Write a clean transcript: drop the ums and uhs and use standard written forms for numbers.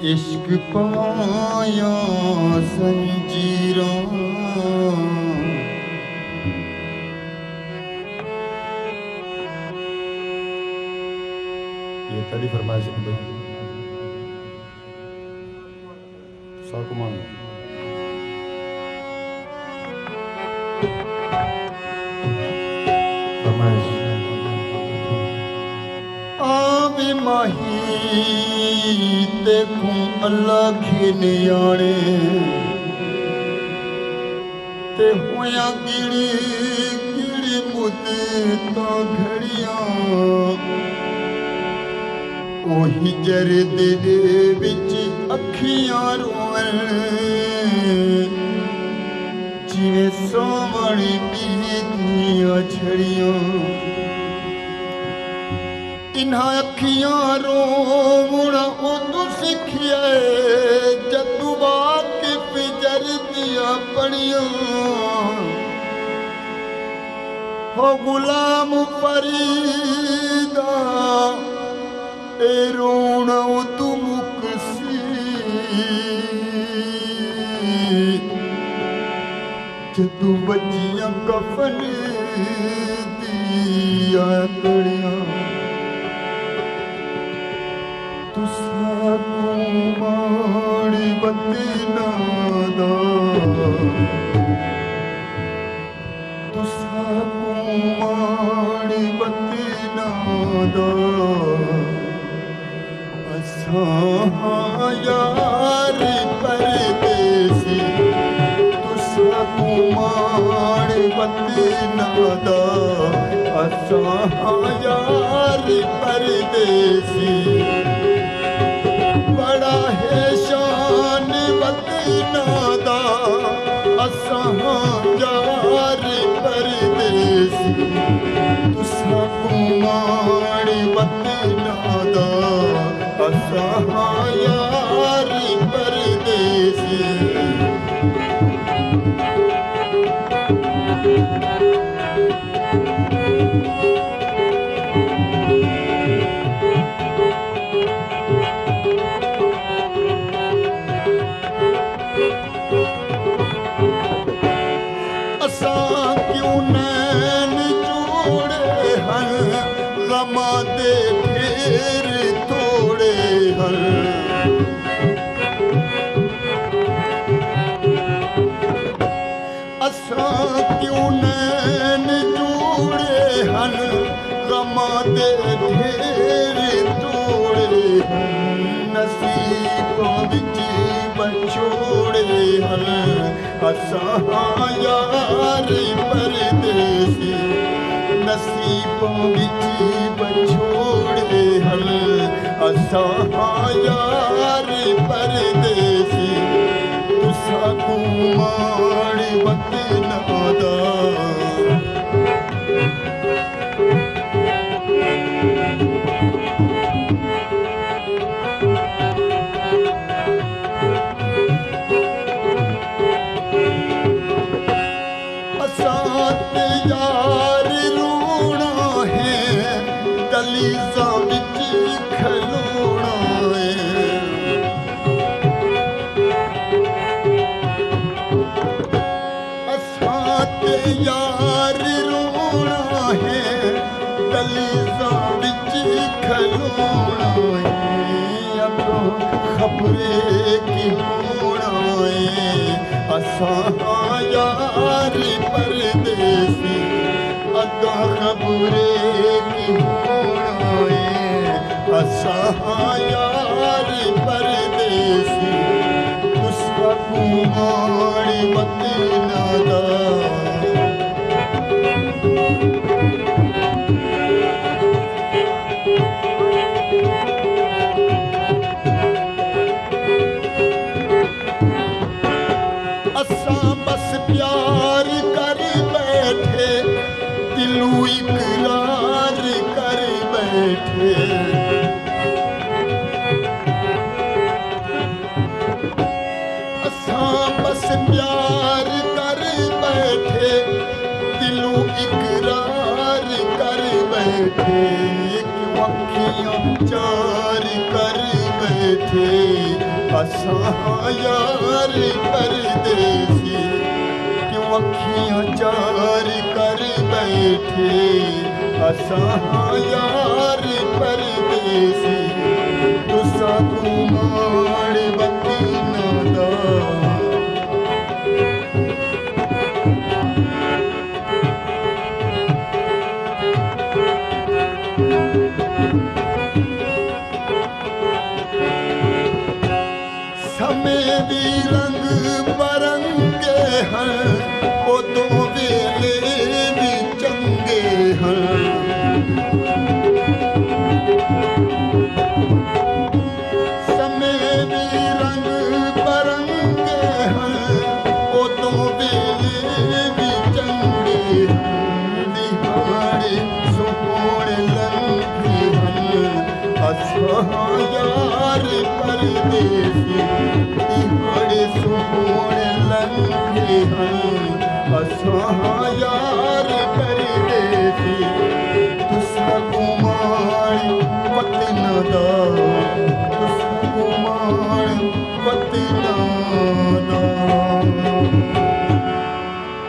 इश्क पाया संजीरां ये तेरी फरमाइश है भाई साकुमान फरमाइश आवे माही देखूं अल्लाह के नियाणे ते होया गिड़ी गिड़ी मुद्दतां घड़ियां ओही जरदे दे विच अखियां रोवण जिवें सावण बीतियां छड़ियां इन्हां अखियां रोवणा उदू सिखिया जदू वाकिफ जरदियां पड़ियां हो गुलाम फरीदा ए रोना उदू मुकसी जदू बजियां कफन दियां कड़ियां तुसा कुमारी बदना दा तुसा कुमारी बदना दा असां यार परदेसी तुसा कुमारी बदना दा असां यार परदेसी बड़ा है शान वतना दा असां यार परदेसी तुसा कुमारी वतना दा असां यार परदेसी दे फिर थोड़े हल असां क्यों नैन जोड़े हन गमा दे फिर थोड़े हन नसीबों विच बछोड़े हन असां यार परदेसी नसीबों विच बछोड़े हल असां यार परदेसी तुसा कुमारी वतना दा असां यार रोना है दलीज़ां विच खलोना है असां यार रोना है दलीज़ां विच खलोना है अगों खबरे की होना है असां यार परदेसी अगों खबरे की होना है असां यार परदेसी तुसा कुमारी वतना दा असां बस प्यार कर बैठे दिलू इकरार कर बैठे असां बस प्यार कर बैठे दिलू इकरार कर बैठे क्यों अखियां चार कर बैठे असां यार परदेसी क्यों अखियां चार कर बैठे असां यार परदेसी तुसा कुमार वकीना दा समय भी रंग बरंगे हैं उदों वेले भी चंगे हैं समय भी रंग बरंगे हैं उदों वेले भी चंगे हैं दिहाड़े सोहणे लंघे हैं असां यार परदेसी दिहाड़े सोहणे लंघे हैं असां यार